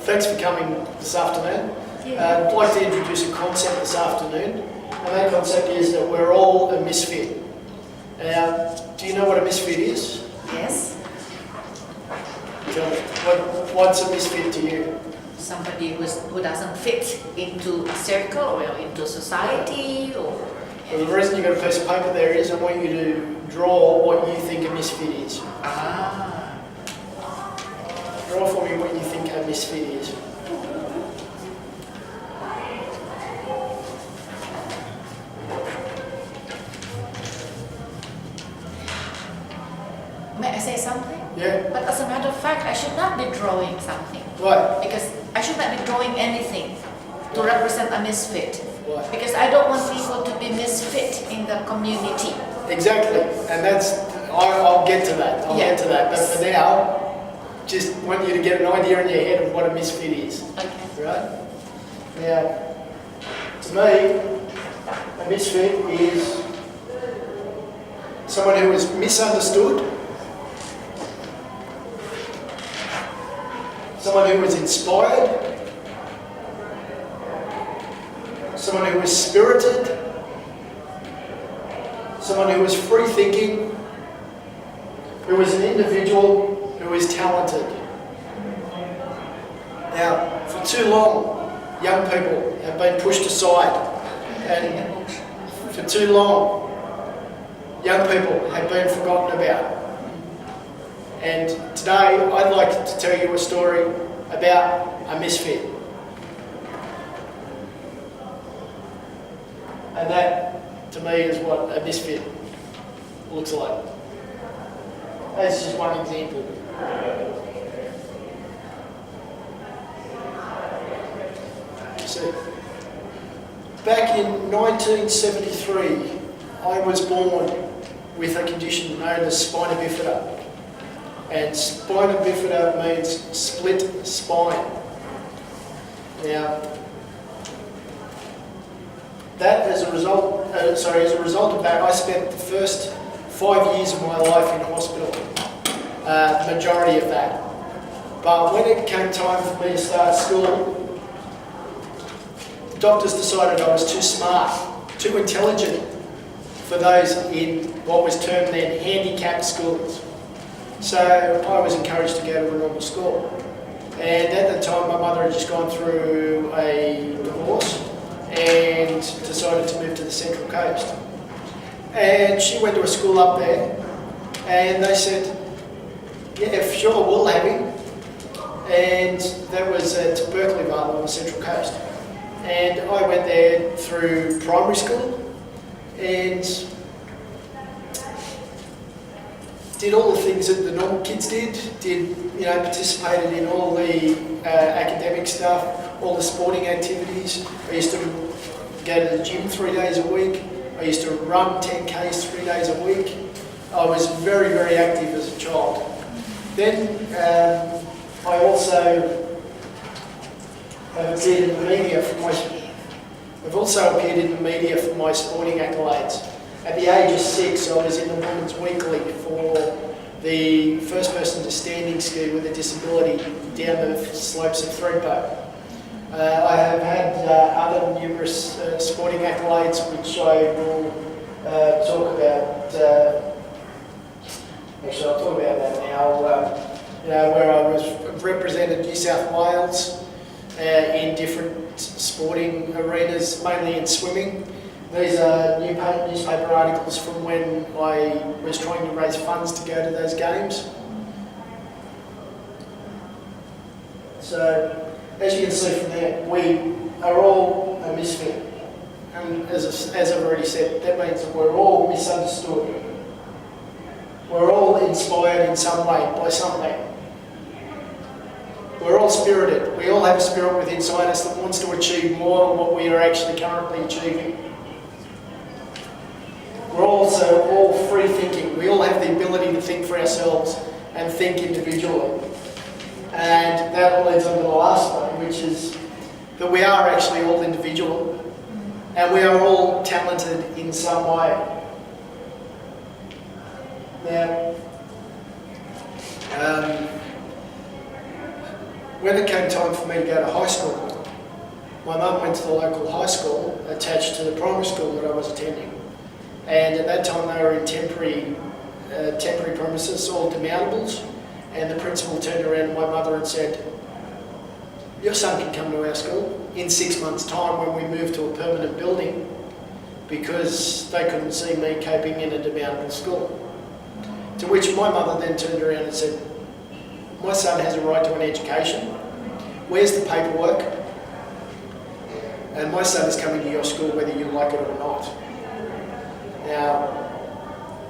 thanks for coming this afternoon. Yeah. I'd like to introduce a concept this afternoon, and that concept is that we're all a misfit. Now, do you know what a misfit is? Yes. Tell me, what's a misfit to you? Somebody who doesn't fit into a circle or into society or... Well, the reason you've got a piece of paper there is I want you to draw what you think a misfit is. Ah. Draw for me what you think a misfit is. May I say something? Yeah? But as a matter of fact, I should not be drawing something. Why? Because I should not be drawing anything to represent a misfit. Why? Because I don't want people to be misfit in the community. Exactly, and that's, I'll get to that, I'll get to that, but for now, just want you to get an idea in your head of what a misfit is. Okay. Right? Now, to me, a misfit is someone who is misunderstood, someone who is inspired, someone who is spirited, someone who is free-thinking, who is an individual, who is talented. Now, for too long, young people have been pushed aside, and for too long, young people have been forgotten about. And today, I'd like to tell you a story about a misfit. And that, to me, is what a misfit looks like. That's just one example. So, back in 1973, I was born with a condition known as spina bifida. And spina bifida means split spine. Now, that as a result of that, I spent the first 5 years of my life in hospital, majority of that. But when it came time for me to start school, doctors decided I was too smart, too intelligent for those in what was termed then handicapped schools. So I was encouraged to go to a normal school. And at that time, my mother had just gone through a divorce and decided to move to the Central Coast. And she went to a school up there, and they said, yeah, sure, we'll have him. And that was at Berkeley Vale on the Central Coast. And I went there through primary school and did all the things that the normal kids did, participated in all the academic stuff, all the sporting activities. I used to go to the gym 3 days a week. I used to run 10Ks 3 days a week. I was very, very active as a child. Then I also have appeared in the media for my sporting accolades. At the age of 6, I was in the Women's Weekly for the first person to standing ski with a disability down the slopes of Thredbo. I have had other numerous sporting accolades, which I will talk about. Actually, I'll talk about that now. Where I was represented New South Wales in different sporting arenas, mainly in swimming. These are newspaper articles from when I was trying to raise funds to go to those games. So, as you can see from there, we are all a misfit. And as I've already said, that means that we're all misunderstood. We're all inspired in some way by something. We're all spirited. We all have a spirit within inside us that wants to achieve more than what we are actually currently achieving. We're also all free thinking. We all have the ability to think for ourselves and think individually. And that all leads on to the last one, which is that we are actually all individual and we are all talented in some way. Now, when it came time for me to go to high school, my mum went to the local high school attached to the primary school that I was attending. And at that time they were in temporary premises, all demountables. And the principal turned around to my mother and said, "Your son can come to our school in 6 months' time when we move to a permanent building," because they couldn't see me coping in a demountable school. To which my mother then turned around and said, "My son has a right to an education. Where's the paperwork? And my son is coming to your school whether you like it or not." Now,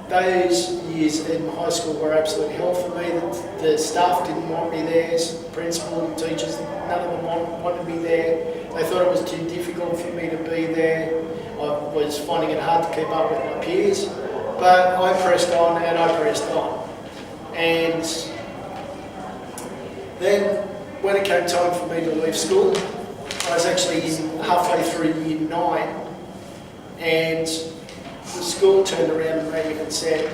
those years in high school were absolute hell for me. The staff didn't want me there, principal, teachers, none of them wanted me there. They thought it was too difficult for me to be there. I was finding it hard to keep up with my peers, but I pressed on and I pressed on. And then when it came time for me to leave school, I was actually halfway through year 9, and the school turned around to me and said,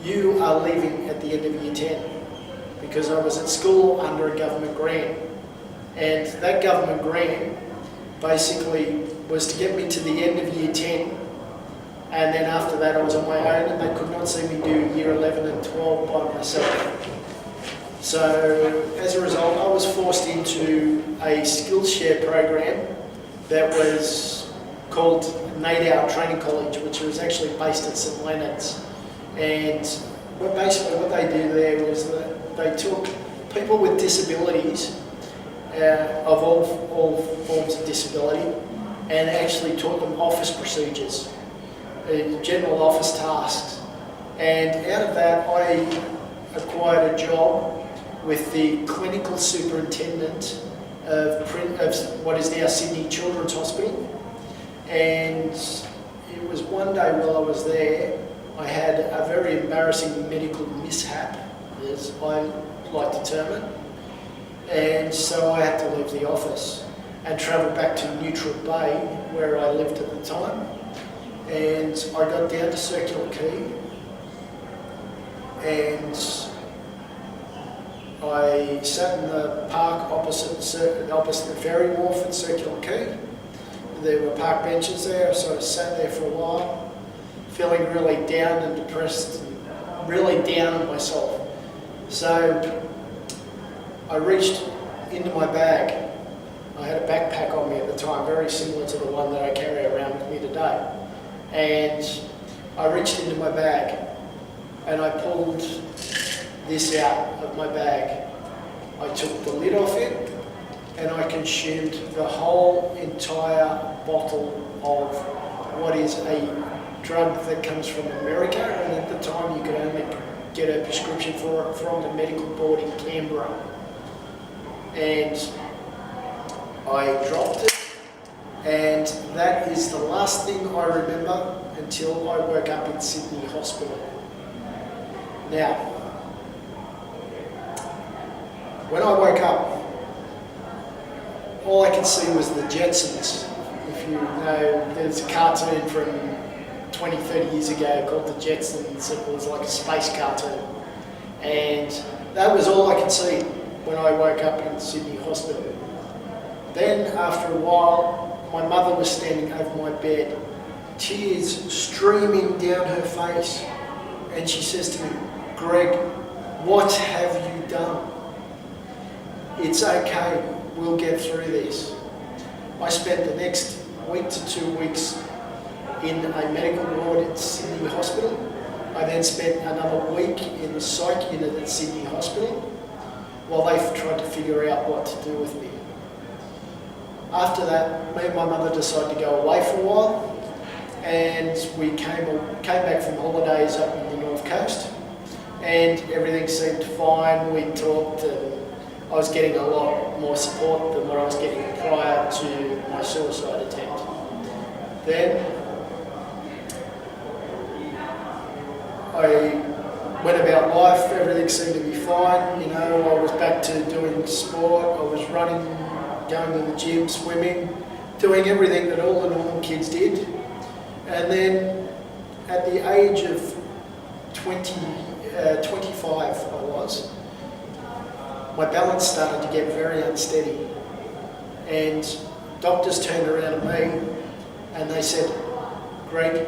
"You are leaving at the end of year 10, because I was at school under a government grant. And that government grant basically was to get me to the end of year 10, and then after that I was on my own, and they could not see me do year 11 and 12 by myself. So as a result, I was forced into a skills share program that was called Nadow Training College, which was actually based at St Leonard's. And basically what they did there was that they took people with disabilities, of all forms of disability, and actually taught them office procedures, general office tasks. And out of that, I acquired a job with the clinical superintendent of what is now Sydney Children's Hospital. And it was one day while I was there, I had a very embarrassing medical mishap, as I like to term it. And so I had to leave the office and travel back to Neutral Bay, where I lived at the time. And I got down to Circular Quay, and I sat in the park opposite the ferry wharf at Circular Quay. There were park benches there, so I sat there for a while, feeling really down and depressed, and really down on myself. So I reached into my bag. I had a backpack on me at the time, very similar to the one that I carry around with me today. And I reached into my bag and I pulled this out of my bag. I took the lid off it and I consumed the whole entire bottle of what is a drug that comes from America, and at the time you could only get a prescription for it from the medical board in Canberra. And I dropped it, and that is the last thing I remember until I woke up in Sydney Hospital. Now, when I woke up, all I could see was the Jetsons. If you know, there's a cartoon from 20, 30 years ago called the Jetsons. It was like a space cartoon. And that was all I could see when I woke up in Sydney Hospital. Then, after a while, my mother was standing over my bed, tears streaming down her face. And she says to me, "Greg, what have you done? It's okay, we'll get through this." I spent the next week to 2 weeks in a medical ward at Sydney Hospital. I then spent another week in the psych unit at Sydney Hospital while they tried to figure out what to do with me. After that, me and my mother decided to go away for a while, and we came back from holidays up in the North Coast, and everything seemed fine. We talked, and I was getting a lot more support than what I was getting prior to my suicide attempt. Then I went about life, everything seemed to be fine. You know, I was back to doing sport, I was running, going to the gym, swimming, doing everything that all the normal kids did. And then at the age of 25 I was, my balance started to get very unsteady. And doctors turned around to me and they said, Greg,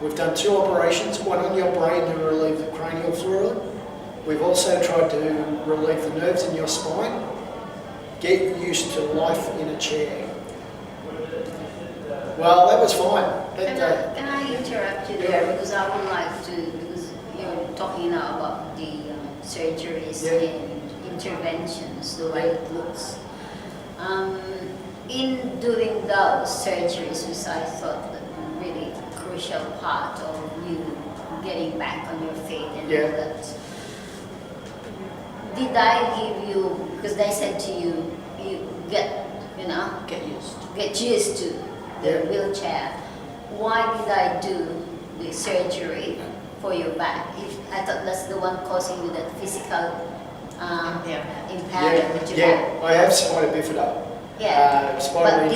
we've done 2 operations, one on your brain to relieve the cranial fluid. We've also tried to relieve the nerves in your spine. Get used to life in a chair. Well, that was fine. Can I interrupt you there, because I would like to, because you're talking now about the surgeries and interventions, the way it looks. In doing those surgeries, which I thought that really crucial part of you getting back on your feet and all that, did I give you, because they said to you, you get used to the wheelchair. Why did I do the surgery for your back? I thought that's the one causing you that physical impairment that you have. I have spina bifida. But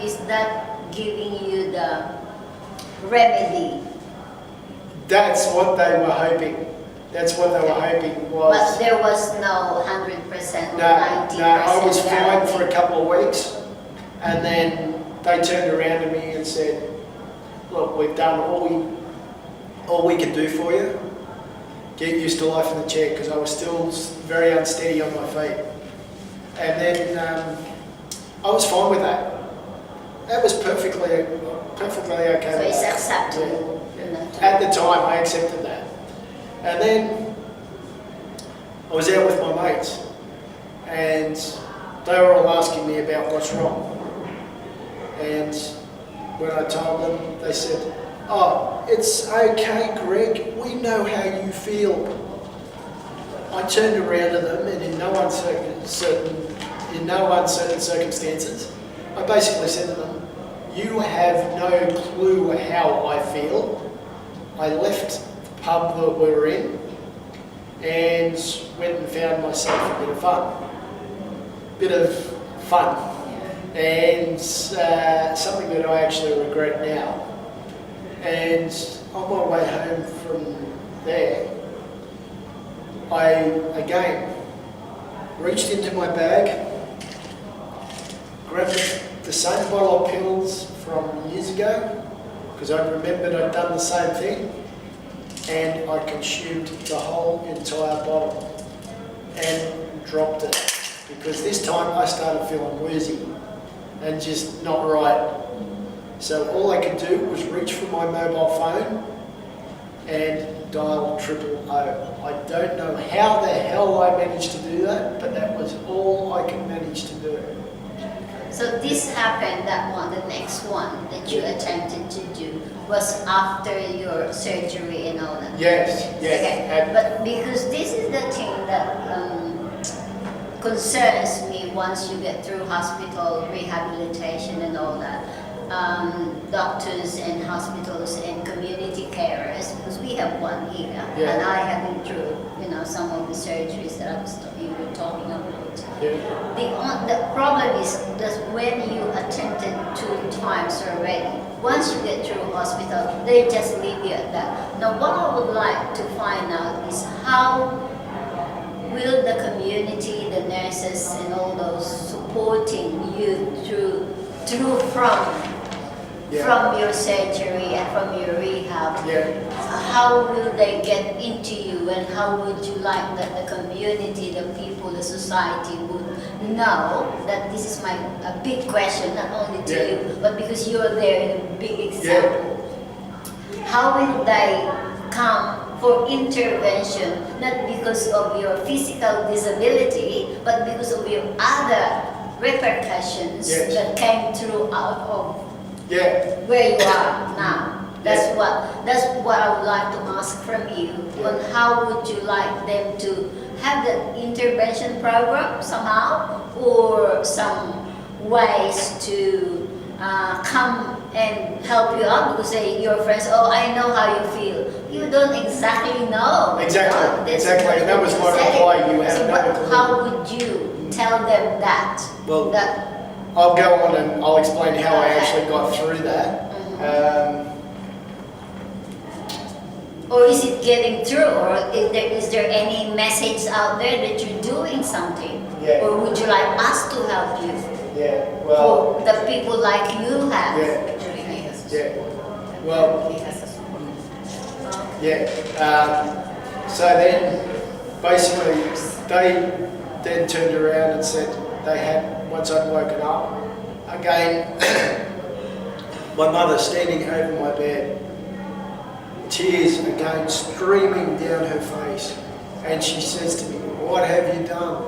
is that giving you the remedy? That's what they were hoping. That's what they were hoping was. But there was no 100% or 90%. No, I was fine for a couple of weeks, and then they turned around to me and said, look, we've done all we can do for you. Get used to life in the chair, because I was still very unsteady on my feet. And then I was fine with that. That was perfectly okay. So it's acceptable. At the time, I accepted that. And then I was out with my mates, and they were all asking me about what's wrong. And when I told them, they said, oh, it's okay, Greg, we know how you feel. I turned around to them, and in no uncertain circumstances, I basically said to them, you have no clue how I feel. I left the pub that we were in and went and found myself a bit of fun. And something that I actually regret now. And on my way home from there, I again reached into my bag, grabbed the same bottle of pills from years ago, because I remembered I'd done the same thing, and I consumed the whole entire bottle and dropped it, because this time I started feeling woozy and just not right. So all I could do was reach for my mobile phone and dial 000. I don't know how the hell I managed to do that, but that was all I could manage to do. So this happened, the next one that you attempted to do was after your surgery and all that? Yes. Okay. But because this is the thing that concerns me once you get through hospital rehabilitation and all that. Doctors and hospitals and community carers, because we have one here, and I have been through, some of the surgeries that you were talking about. The problem is that when you attempted 2 times already, once you get through hospital, they just leave you at that. Now, what I would like to find out is how will the community, the nurses, and all those supporting you from your surgery and from your rehab, how will they get into you, and how would you like that the community, the people, the society would know that this is a big question, not only to you, but because you're there in a big example. How will they come for intervention, not because of your physical disability, but because of your other repercussions that came through out of where you are now? That's what I would like to ask from you. On how would you like them to have the intervention program somehow, or some ways to come and help you out, because say your friends, oh, I know how you feel. You don't exactly know. Exactly. And that was my reply. You have no clue. How would you tell them that? Well, I'll go on and I'll explain how I actually got through that. Or is it getting through? Or is there any message out there that you're doing something? Yeah. Or would you like us to help you? Yeah, well, Or the people like you have? yeah, Actually, he has a yeah. support. Well, He has a support. yeah. So then, basically, they then turned around and said they had, once I'd woken up, again, my mother standing over my bed, tears again streaming down her face, and she says to me, "What have you done?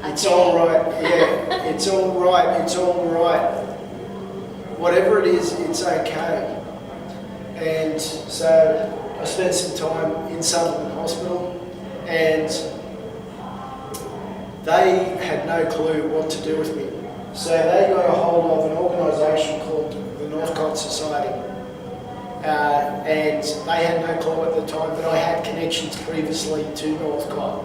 It's all right, yeah, it's all right, it's all right. Whatever it is, it's okay." And so I spent some time in Sutherland Hospital, and they had no clue what to do with me. So they got a hold of an organisation called the Northcott Society. And they had no clue at the time, but I had connections previously to Northcott.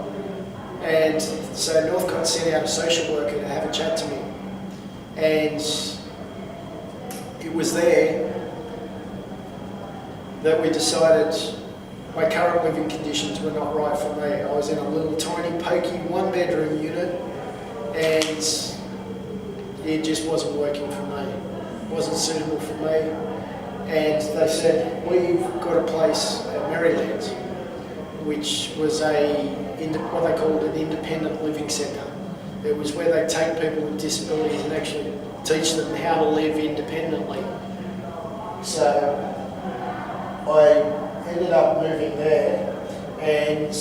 And so Northcott sent out a social worker to have a chat to me. And it was there that we decided my current living conditions were not right for me. I was in a little tiny pokey one-bedroom unit, and it just wasn't working for me. It wasn't suitable for me. And they said, "We've got a place at Maryland," which was what they called an independent living centre. It was where they take people with disabilities and actually teach them how to live independently. So I ended up moving there, and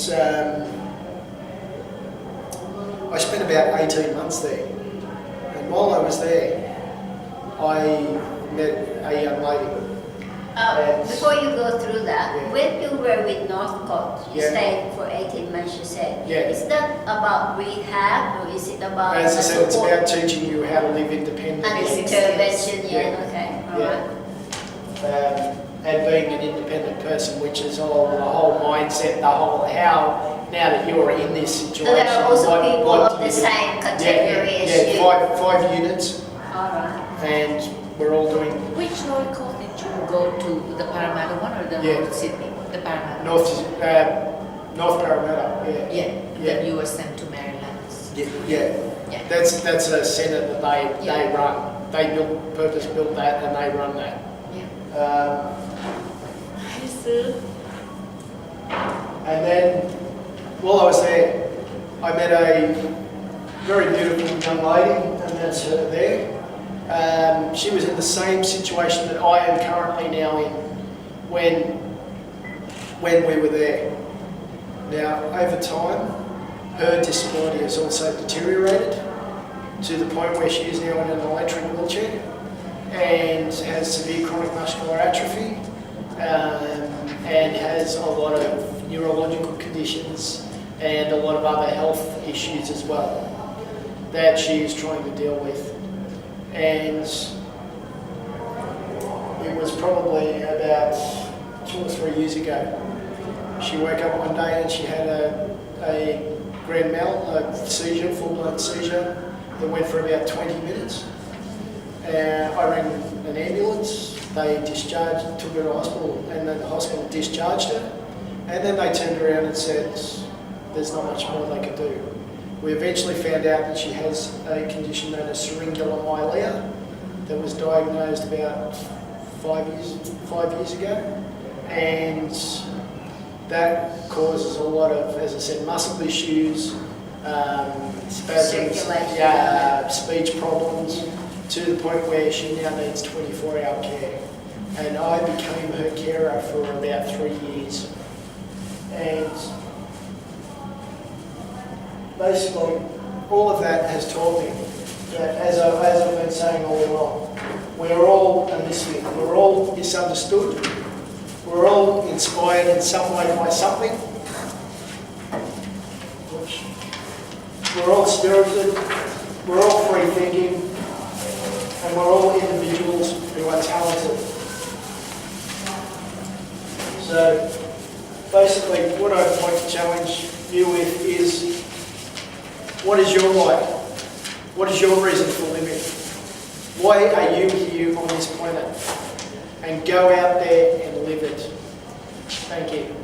I spent about 18 months there. And while I was there, I met a young lady. Before you go through that, Yeah. when you were with Northcott, you Yeah. stayed for 18 months, you said. Yeah. Is that about rehab, or is it about As I said, it's support about teaching you how to live and independently, intervention? Yeah, Yeah. okay, all Yeah. right. And being an independent person, which is all the whole mindset, the whole how. Now that you're in this So situation, there are also people what of do the you do? same category as Yeah, you. five units, All right. and we're all doing Which Northcott did you go to? The Parramatta one or the Yeah. North Sydney? The Parramatta. North Parramatta. Yeah. Yeah. Yeah. Then you were sent to Maryland. Yeah. Yeah. That's a centre that they Yeah. run. They purpose built that, and they run that. Yeah. I see. And then, while I was there, I met a very beautiful young lady, and that's her there. She was in the same situation that I am currently now in when we were there. Now, over time, her disability has also deteriorated to the point where she is now in an electric wheelchair and has severe chronic muscular atrophy, and has a lot of neurological conditions and a lot of other health issues as well that she is trying to deal with. And it was probably about 2 or 3 years ago. She woke up one day and she had a grand mal, a seizure, full-blown seizure that went for about 20 minutes. I rang an ambulance, they took her to hospital, and then the hospital discharged her. And then they turned around and said, there's not much more they could do. We eventually found out that she has a condition known as syringulomyelia that was diagnosed about 5 years ago. And that causes a lot of, as I said, muscle issues, spasms, speech problems, to the point where she now needs 24-hour care. And I became her carer for about 3 years. And basically, all of that has taught me that, as I've been saying all along, we're all a misfit. We're all misunderstood. We're all inspired in some way by something. We're all spirited. We're all free thinking. And we're all individuals who are talented. So, basically, what I'd like to challenge you with is, what is your life? What is your reason for living? Why are you here on this planet? And go out there and live it. Thank you.